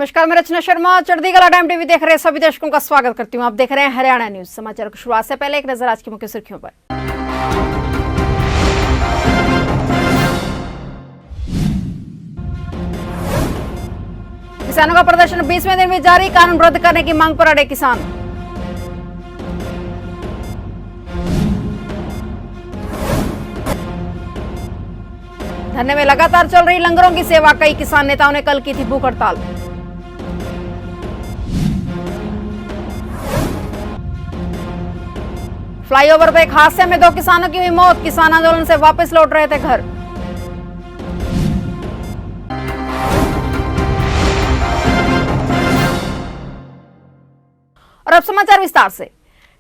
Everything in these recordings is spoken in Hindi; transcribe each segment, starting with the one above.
नमस्कार, मैं रचना शर्मा चढ़ती कला टाइम टीवी देख रहे सभी दर्शकों का स्वागत करती हूं। आप देख रहे हैं हरियाणा न्यूज। समाचार की शुरुआत से पहले एक नजर आज की मुख्य सुर्खियों पर। किसानों का प्रदर्शन 20वें दिन भी जारी, कानून रद्द करने की मांग पर अड़े किसान। धरने में लगातार चल रही लंगरों की सेवा, कई किसान नेताओं ने कल की थी भूख हड़ताल। फ्लाईओवर पर एक हादसे में 2 किसानों की हुई मौत, किसान आंदोलन से वापस लौट रहे थे घर। और अब समाचार विस्तार से।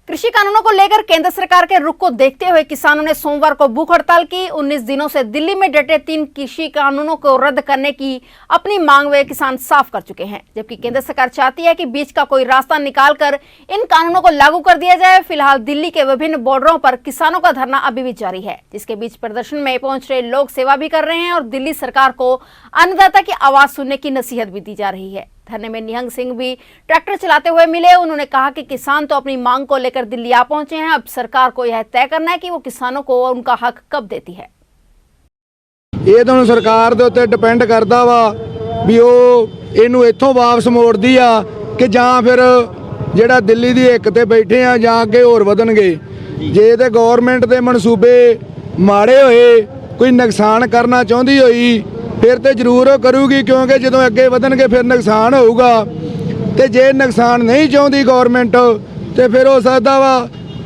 कृषि कानूनों को लेकर केंद्र सरकार के रुख को देखते हुए किसानों ने सोमवार को भूख हड़ताल की। 19 दिनों से दिल्ली में डटे 3 कृषि कानूनों को रद्द करने की अपनी मांग वे किसान साफ कर चुके हैं, जबकि केंद्र सरकार चाहती है कि बीच का कोई रास्ता निकालकर इन कानूनों को लागू कर दिया जाए। फिलहाल दिल्ली के विभिन्न बॉर्डरों पर किसानों का धरना अभी भी जारी है, जिसके बीच प्रदर्शन में पहुंच रहे लोग सेवा भी कर रहे हैं और दिल्ली सरकार को अन्नदाता की आवाज सुनने की नसीहत भी दी जा रही है। धरने में निहंग सिंह भी ट्रैक्टर चलाते हुए मिले। उन्होंने कहा कि किसान तो अपनी मांग को लेकर दिल्ली आ पहुंचे हैं, अब सरकार को यह तय करना है कि वो किसानों को उनका हक कब देती है। ਇਹ ਤਾਂ ਸਰਕਾਰ ਦੇ ਉੱਤੇ ਡਿਪੈਂਡ ਕਰਦਾ ਵਾ ਵੀ ਉਹ ਇਹਨੂੰ ਇੱਥੋਂ ਵਾਪਸ ਮੋੜਦੀ ਆ ਕਿ ਜਾਂ ਫਿਰ ਜਿਹੜਾ ਦਿੱਲੀ ਦੀ ਇੱਕ ਤੇ ਬੈਠੇ ਆ ਜਾਂ ਅੱਗੇ ਹੋਰ ਵਧਣਗੇ। ਜੇ ਤੇ ਗਵਰਨਮੈਂਟ ਦੇ ਮਨਸੂਬੇ ਮਾੜੇ ਹੋਏ, ਕੋਈ ਨੁਕਸਾਨ ਕਰਨਾ ਚਾਹੁੰਦੀ ਹੋਈ फिर तो जरूर करूगी, क्योंकि जो अगे वधनगे फिर नुकसान होगा। तो जे नुकसान नहीं चाहती गौरमेंट तो फिर हो सकता वा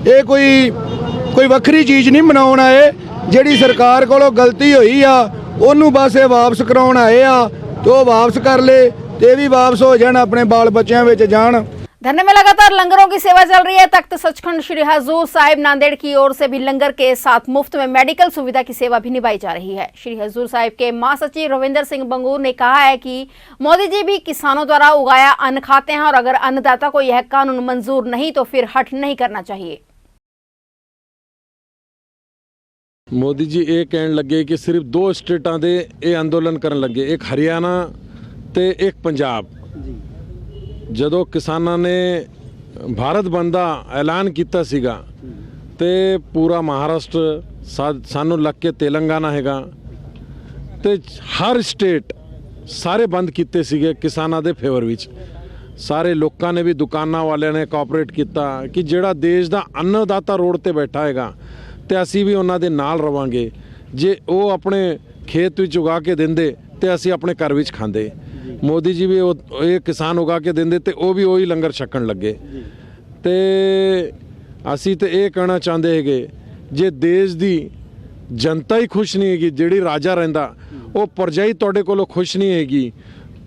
ये कोई वक्री चीज़ नहीं बनाना है। जिहड़ी सरकार कोलों गलती हुई आ उन्होंने बस ये वापस कराउण आए आ तो वापस कर ले तो भी वापस हो जाण, अपने बाल बच्चों में जाण। धरने में लगातार लंगरों की सेवा चल रही है। तख्त सचखंड श्री हजूर साहिब नांदेड़ की ओर से भी लंगर के साथ मुफ्त में मेडिकल सुविधा की सेवा भी निभाई जा रही है। श्री हजूर साहिब के महासचिव रविंदर सिंह बंगूर ने कहा है कि मोदी जी भी किसानों द्वारा उगाया अन्न खाते हैं और अगर अन्नदाता को यह कानून मंजूर नहीं तो फिर हट नहीं करना चाहिए। मोदी जी ये कहने लगे कि सिर्फ 2 स्टेटां दे ये अंदोलन करन लगे, एक हरियाणा ते एक पंजाब। ਜਦੋਂ ਕਿਸਾਨਾਂ ਨੇ ਭਾਰਤ ਬੰਦ ਦਾ ਐਲਾਨ ਕੀਤਾ ਸੀਗਾ ਤੇ ਪੂਰਾ ਮਹਾਰਾਸ਼ਟਰ ਸਾਨੂੰ ਲੱਗ ਕੇ ਤੇਲੰਗਾਨਾ ਹੈਗਾ ਤੇ ਹਰ ਸਟੇਟ ਸਾਰੇ ਬੰਦ ਕੀਤੇ ਸੀਗੇ ਕਿਸਾਨਾਂ ਦੇ ਫੇਵਰ ਵਿੱਚ। ਸਾਰੇ ਲੋਕਾਂ ਨੇ ਵੀ, ਦੁਕਾਨਾਂ ਵਾਲਿਆਂ ਨੇ ਕੋਆਪਰੇਟ ਕੀਤਾ ਕਿ ਜਿਹੜਾ ਦੇਸ਼ ਦਾ ਅੰਨਦਾਤਾ ਰੋਡ ਤੇ ਬੈਠਾ ਹੈਗਾ ਤੇ ਅਸੀਂ ਵੀ ਉਹਨਾਂ ਦੇ ਨਾਲ ਰਵਾਂਗੇ। ਜੇ ਉਹ ਆਪਣੇ ਖੇਤ ਵਿੱਚ ਉਗਾ ਕੇ ਦਿੰਦੇ ਤੇ ਅਸੀਂ ਆਪਣੇ ਘਰ ਵਿੱਚ ਖਾਂਦੇ। मोदी जी भी ये किसान उगा के देंदे ते वो भी वही लंगर छकन लगे। तो असी तो ये कहना चाहते है जे देश की जनता ही खुश नहीं हैगी, जिहड़ी राजा रहिंदा वो प्रजा ही तुहाडे कोलों खुश नहीं हैगी,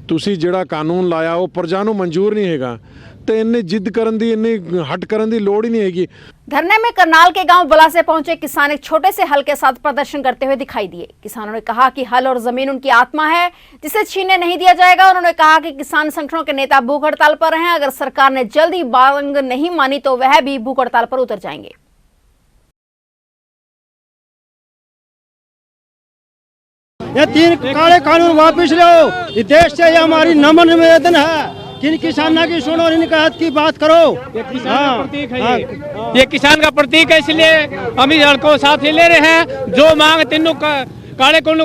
तुसी जिहड़ा कानून लाया वो प्रजा नूं मंजूर नहीं हैगा, तो इन्नी जिद करन दी, इन्नी हट करन दी लोड़ ही नहीं हैगी। धरने में करनाल के गांव बला से पहुंचे किसान एक छोटे से हल के साथ प्रदर्शन करते हुए दिखाई दिए। किसानों ने कहा कि हल और जमीन उनकी आत्मा है जिसे छीनने नहीं दिया जाएगा। उन्होंने कहा कि किसान संगठनों के नेता भूख हड़ताल पर हैं, अगर सरकार ने जल्द ही मांग नहीं मानी तो वह भी भूख हड़ताल पर उतर जाएंगे। ये 3 काले कानून वापस लो, इस देश से ये हमारी नमन निवेदन है कि इन किसानों की सुनो और इनके हक की बात करो। ये किसान का प्रतीक है, ये किसान का प्रतीक है, इसलिए हम इस हल को साथ ले रहे हैं। जो मांग तीनों काले कानून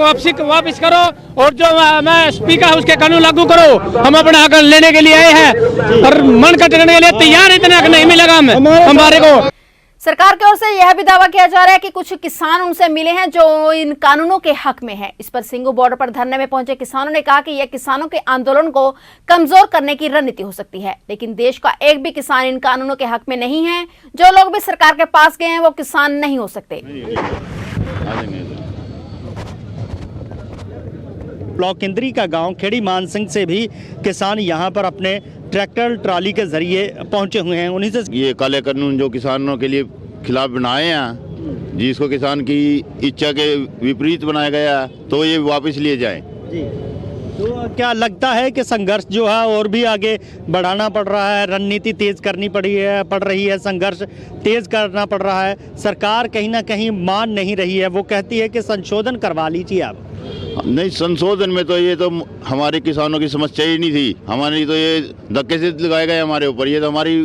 वापस करो और जो मैं स्पीकर है उसके कानून लागू करो। हम अपना हक लेने के लिए आए हैं और मन कटने के लिए तैयार, इतना हक नहीं मिलेगा हमारे को। सरकार की ओर से यह भी दावा किया जा रहा है कि कुछ किसान उनसे मिले हैं जो इन कानूनों के हक में हैं। इस पर सिंगू बॉर्डर पर धरने में पहुंचे किसानों ने कहा कि यह किसानों के आंदोलन को कमजोर करने की रणनीति हो सकती है, लेकिन देश का एक भी किसान इन कानूनों के हक में नहीं है। जो लोग भी सरकार के पास गए हैं वो किसान नहीं हो सकते। ब्लॉक केंद्री का गांव खेड़ी मानसिंह से भी किसान यहां पर अपने ट्रैक्टर ट्राली के जरिए पहुंचे हुए हैं। उन्हीं से ये काले कानून जो किसानों के लिए खिलाफ बनाए हैं, जिसको किसान की इच्छा के विपरीत बनाया गया, तो ये वापस लिए जाए। तो क्या लगता है कि संघर्ष जो है और भी आगे बढ़ाना पड़ रहा है, रणनीति तेज करनी पड़ रही है, संघर्ष तेज करना पड़ रहा है, सरकार कहीं ना कहीं मान नहीं रही है, वो कहती है कि संशोधन करवा लीजिए आप। नहीं, संशोधन में तो ये तो हमारे किसानों की समस्या ही नहीं थी, हमारी तो ये धक्के से लगाए गए हमारे ऊपर। ये तो हमारी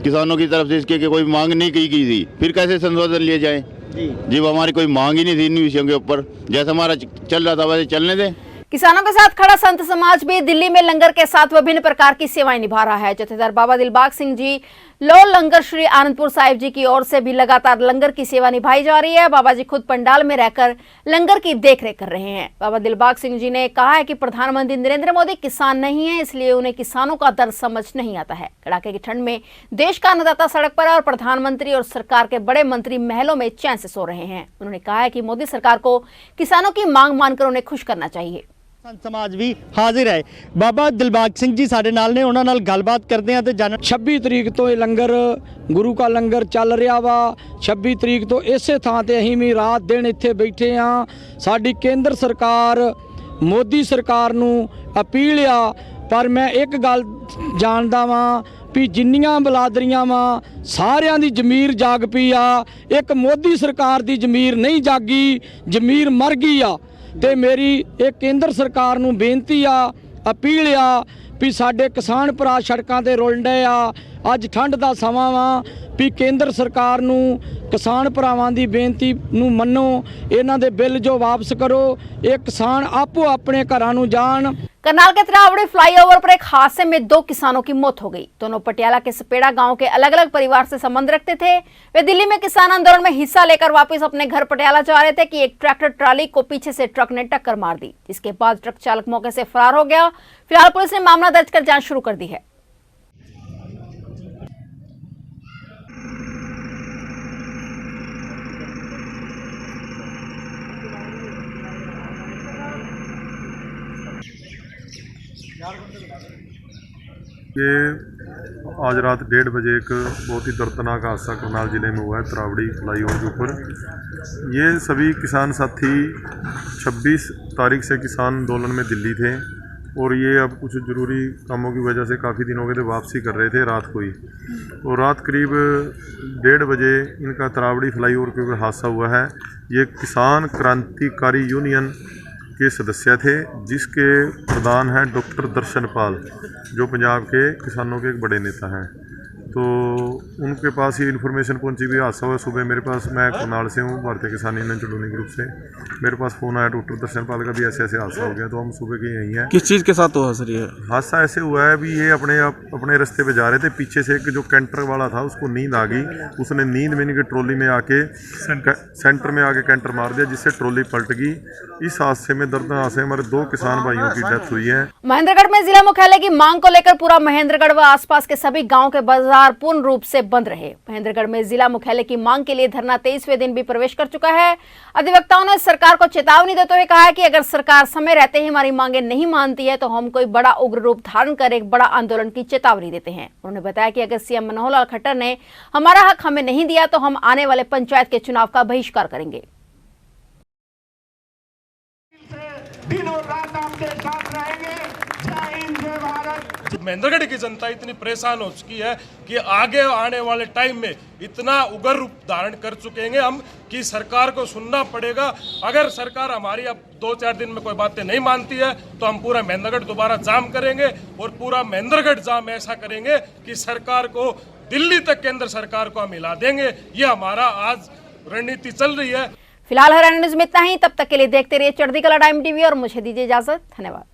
किसानों की तरफ से इसके कोई मांग नहीं की थी, फिर कैसे संशोधन लिए जाए जी। वो हमारी कोई मांग ही नहीं थी इन विषयों के ऊपर, जैसा हमारा चल रहा था वैसे चलने दें। किसानों के साथ खड़ा संत समाज भी दिल्ली में लंगर के साथ विभिन्न प्रकार की सेवाएं निभा रहा है। जथेदार बाबा दिलबाग सिंह जी लोल लंगर श्री आनंदपुर साहिब जी की ओर से भी लगातार लंगर की सेवा निभाई जा रही है। बाबा जी खुद पंडाल में रहकर लंगर की देखरेख कर रहे हैं। बाबा दिलबाग सिंह जी ने कहा है कि प्रधानमंत्री नरेंद्र मोदी किसान नहीं है, इसलिए उन्हें किसानों का दर्द समझ नहीं आता है। कड़ाके की ठंड में देश का अन्नदाता सड़क पर है और प्रधानमंत्री और सरकार के बड़े मंत्री महलों में चैन से सो रहे हैं। उन्होंने कहा है कि मोदी सरकार को किसानों की मांग मानकर उन्हें खुश करना चाहिए। संत समाज भी हाजिर है। बाबा दिलबाग सिंह जी साडे नाल ने, उन्हां नाल गलबात करते हैं। 26 तरीक तो ये लंगर गुरु का लंगर चल रहा वा। 26 तरीक तो इसे थां ते असीं भी रात दिन इत्थे बैठे हाँ। साडी केंद्र सरकार मोदी सरकार नूं अपील आ, पर मैं एक गल जानदा वां भी जिन्नियां बलादरियां वा सारियां दी जमीर जाग पई आ, एक मोदी सरकार दी जमीर नहीं जागी, जमीर मर गई आ। ते मेरी एक केंद्र सरकार नूं बेनती आ, अपील आ भी साडे किसान भरा सड़कां ते रुल डे आ। अज ठंड दा समां वा भी केंद्र सरकार नूं किसान भरावां दी बेनती नूं मन्नो, इन्हां दे बिल जो वापस करो, ये किसान आपो अपने घरां नूं जाण। करनाल के त्रावड़ी फ्लाईओवर पर एक हादसे में 2 किसानों की मौत हो गई। दोनों पटियाला के सपेड़ा गांव के अलग अलग परिवार से संबंध रखते थे। वे दिल्ली में किसान आंदोलन में हिस्सा लेकर वापस अपने घर पटियाला जा रहे थे कि एक ट्रैक्टर ट्राली को पीछे से ट्रक ने टक्कर मार दी, जिसके बाद ट्रक चालक मौके से फरार हो गया। फिलहाल पुलिस ने मामला दर्ज कर जांच शुरू कर दी है। ये आज रात 1:30 बजे एक बहुत ही दर्दनाक हादसा करनाल ज़िले में हुआ है, त्रावड़ी फ्लाईओवर के ऊपर। ये सभी किसान साथी 26 तारीख से किसान आंदोलन में दिल्ली थे और ये अब कुछ ज़रूरी कामों की वजह से काफ़ी दिनों के लिए वापसी कर रहे थे रात को ही। और रात करीब 1:30 बजे इनका त्रावड़ी फ्लाईओवर के ऊपर हादसा हुआ है। ये किसान क्रांतिकारी यूनियन के सदस्य थे, जिसके प्रधान हैं डॉक्टर दर्शन पाल, जो पंजाब के किसानों के एक बड़े नेता हैं। तो उनके पास ही इन्फॉर्मेशन पहुंची भी हादसा हुआ। सुबह मेरे पास, मैं करनाल से हूँ, भारतीय किसान यूनियन चुड़ूनी ग्रुप से, मेरे पास फ़ोन आया डॉक्टर दर्शन पाल का भी ऐसे ऐसे हादसा हो गया। तो हम सुबह के यहीं हैं। किस चीज़ के साथ हुआ सर ये हादसा? ऐसे हुआ है भी ये अपने रास्ते पे जा रहे थे, पीछे से एक जो कैंटर वाला था उसको नींद आ गई, उसने नींद में इनके ट्रॉली में आके सेंटर में आके कैंटर मार दिया, जिससे ट्रॉली पलट गई। इस हादसे में दर्दनाक से हमारे 2 किसान भाइयों की डेथ हुई है। महेंद्रगढ़ में जिला मुख्यालय की मांग को लेकर पूरा महेंद्रगढ़ व आसपास के सभी गांव के बाजार पूर्ण रूप से बंद रहे। महेंद्रगढ़ में जिला मुख्यालय की मांग के लिए धरना 23वें दिन भी प्रवेश कर चुका है। अधिवक्ताओं ने सरकार को चेतावनी देते हुए कहा है कि अगर सरकार समय रहते ही हमारी मांगे नहीं मानती है तो हम कोई बड़ा उग्र रूप धारण कर एक बड़ा आंदोलन की चेतावनी देते हैं। उन्होंने बताया कि अगर सीएम मनोहर लाल खट्टर ने हमारा हक हमें नहीं दिया तो हम आने वाले पंचायत के चुनाव का बहिष्कार करेंगे। दिनों रात आपके साथ रहेंगे। जय हिंद, जय भारत। महेंद्रगढ़ की जनता इतनी परेशान हो चुकी है कि आगे आने वाले टाइम में इतना उग्र रूप धारण कर चुके हैं हम कि सरकार को सुनना पड़ेगा। अगर सरकार हमारी अब 2-4 दिन में कोई बातें नहीं मानती है तो हम पूरा महेंद्रगढ़ दोबारा जाम करेंगे और पूरा महेंद्रगढ़ जाम ऐसा करेंगे कि सरकार को दिल्ली तक केंद्र सरकार को हम हिला देंगे। ये हमारा आज रणनीति चल रही है। फिलहाल हरियाणा न्यूज में इतना ही। तब तक के लिए देखते रहिए चढ़ती कला टाइम टीवी और मुझे दीजिए इजाजत। धन्यवाद।